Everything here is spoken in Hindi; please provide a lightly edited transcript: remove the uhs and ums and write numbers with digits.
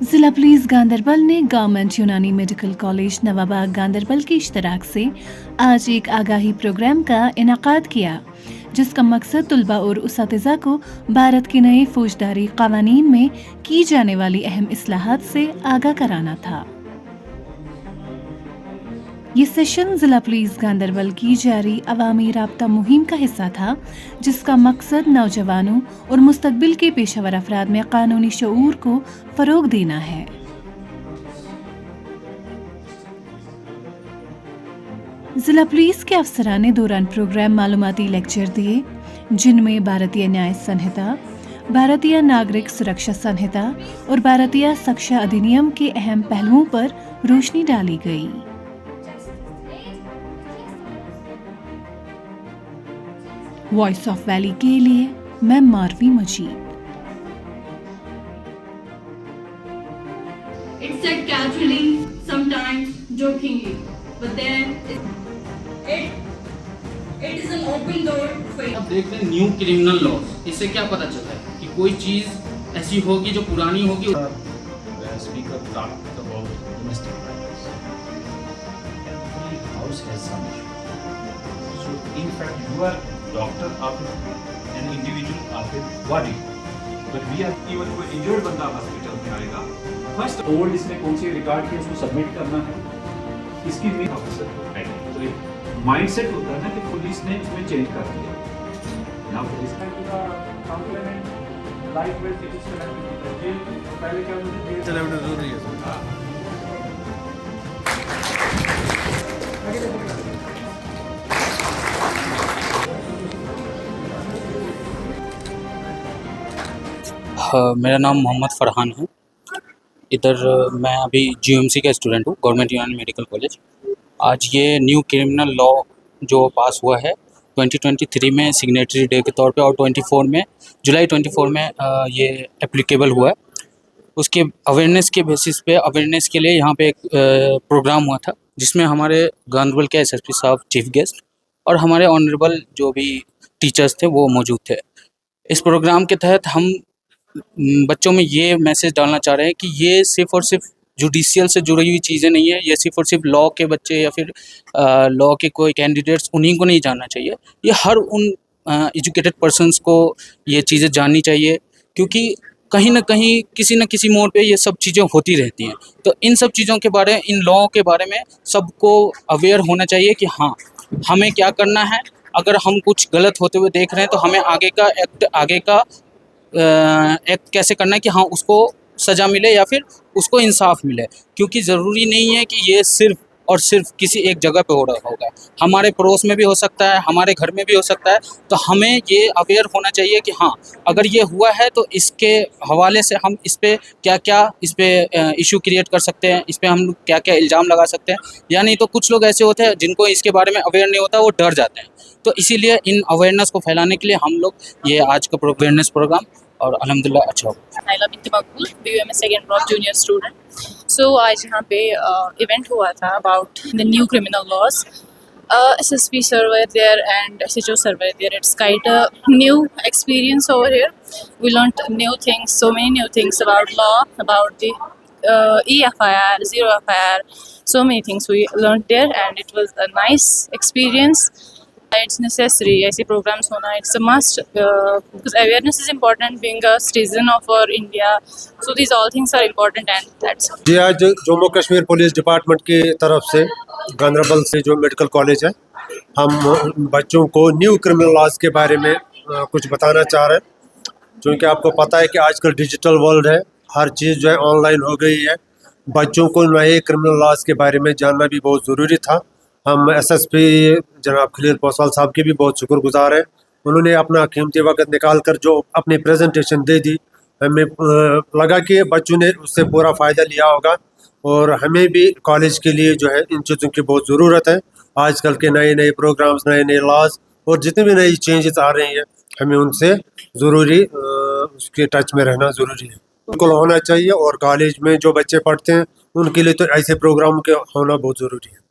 ज़िला पुलिस गांदरबल ने गवर्नमेंट यूनानी मेडिकल कॉलेज नवाबाग गांदरबल की इश्तराक से आज एक आगाही प्रोग्राम का इनेकाद किया, जिसका मकसद तुलबा और उसातिज़ा को भारत के नए फौजदारी क़वानीन में की जाने वाली अहम इस्लाहात से आगाह कराना था। ये सेशन ज़िला पुलिस गांदरबल की जारी अवामी राब्ता मुहिम का हिस्सा था, जिसका मकसद नौजवानों और मुस्तकबिल के पेशावर अफराद में कानूनी शऊर को फ़रोग देना है। ज़िला पुलिस के अफसरान ने दौरान प्रोग्राम मालूमाती लेक्चर दिए, जिनमें भारतीय न्याय संहिता, भारतीय नागरिक सुरक्षा संहिता और भारतीय शिक्षा अधिनियम के अहम पहलुओं पर रोशनी डाली गई। वॉइस ऑफ वैली के लिए मैं मारवी मजीद। It's said casually, sometimes jokingly, but then it is an open door for अब देखते हैं न्यू क्रिमिनल लॉ, इससे क्या पता चलता है कि कोई चीज़ ऐसी होगी जो पुरानी होगी। Speaker talked about domestic violence. Every house has some issue. So in fact, you are doctor of an individual of a body, but we are even कोई injured बंदा हॉस्पिटल में आएगा, फर्स्ट ओल्ड इसमें कौन सी रिकॉर्ड की उसको सबमिट करना है, इसकी मेन ऑफिसर है। तो एक माइंडसेट होता है ना कि पुलिस ने इसमें चेंज कर दिया। नाउ पुलिस का compliment life well it is connected jail, पहले क्या होता था, जेल चलाना जरूरी है। हां, मेरा नाम मोहम्मद फ़रहान है। इधर मैं अभी जीएमसी का स्टूडेंट हूँ, गवर्नमेंट यूनानी मेडिकल कॉलेज। आज ये न्यू क्रिमिनल लॉ जो पास हुआ है 2023 में सिग्नेटरी डे के तौर पे, और 24 में जुलाई 24 में ये एप्लीकेबल हुआ है। उसके अवेयरनेस के बेसिस पे, अवेयरनेस के लिए यहाँ पे एक प्रोग्राम हुआ था, जिसमें हमारे गांदरबल के एसएसपी साहब चीफ गेस्ट और हमारे ऑनरेबल जो भी टीचर्स थे वो मौजूद थे। इस प्रोग्राम के तहत हम बच्चों में ये मैसेज डालना चाह रहे हैं कि ये सिर्फ़ और सिर्फ जुडिशियल से जुड़ी हुई चीज़ें नहीं है, ये सिर्फ़ और सिर्फ लॉ के बच्चे या फिर लॉ के कोई कैंडिडेट्स उन्हीं को नहीं जानना चाहिए। ये हर उन एजुकेटेड पर्सन्स को ये चीज़ें जाननी चाहिए, क्योंकि कहीं न कहीं किसी न किसी मोड़ पे ये सब चीज़ें होती रहती हैं। तो इन सब चीज़ों के बारे, इन लॉ के बारे में सबको अवेयर होना चाहिए कि हाँ, हमें क्या करना है। अगर हम कुछ गलत होते हुए देख रहे हैं तो हमें आगे का एक्ट कैसे करना है कि हाँ, उसको सज़ा मिले या फिर उसको इंसाफ मिले। क्योंकि ज़रूरी नहीं है कि ये सिर्फ़ और सिर्फ किसी एक जगह पे हो रहा होगा, हमारे पड़ोस में भी हो सकता है, हमारे घर में भी हो सकता है। तो हमें ये अवेयर होना चाहिए कि हाँ, अगर ये हुआ है तो इसके हवाले से हम इस पे क्या-क्या इस पे इश्यू क्रिएट कर सकते हैं, इस पे हम क्या-क्या इल्ज़ाम लगा सकते हैं। या नहीं तो कुछ लोग ऐसे होते हैं जिनको इसके बारे में अवेयर नहीं होता, वो डर जाते हैं। तो इसीलिए इन अवेयरनेस को फैलाने के लिए हम लोग ये आज का अवेयरनेस प्रोग्राम, और अल्हम्दुलिल्लाह अच्छा हुआ। Naila Bint Maqbool, BUM second block junior student. So आज यहाँ पे इवेंट हुआ था about the new criminal laws. SSP sir were there and SHO sir were there. It's quite a new experience over here. We learned new things, so many new things about law, about the EFIR, zero FIR, so many things we learned there, and it was a nice experience. It's necessary ऐसे programs होना, it's a must because awareness is important, being a citizen of our India, so these all things are important, and that's all. जी, आज जम्मू कश्मीर पुलिस डिपार्टमेंट की तरफ से गांदरबल से जो मेडिकल कॉलेज है, हम बच्चों को न्यू क्रिमिनल लॉज के बारे में कुछ बताना चाह रहे हैं। क्योंकि आपको पता है कि आजकल डिजिटल वर्ल्ड है, हर चीज़ जो है ऑनलाइन हो गई है। बच्चों को नए क्रिमिनल लॉज के बारे में जानना भी बहुत ज़रूरी था। हम SSP जनाब खलील पोसवाल साहब के भी बहुत शुक्रगुजार हैं। उन्होंने अपना कीमती वक्त निकाल कर जो अपनी प्रेजेंटेशन दे दी, हमें लगा कि बच्चों ने उससे पूरा फ़ायदा लिया होगा, और हमें भी कॉलेज के लिए जो है इन चीज़ों की बहुत ज़रूरत है। आजकल के नए नए प्रोग्राम्स, नए नए लॉज और जितने भी नई चेंजेस आ रही हैं, हमें उनसे ज़रूरी उसके टच में रहना ज़रूरी है, बिल्कुल होना चाहिए। और कॉलेज में जो बच्चे पढ़ते हैं उनके लिए तो ऐसे प्रोग्राम के होना बहुत ज़रूरी है।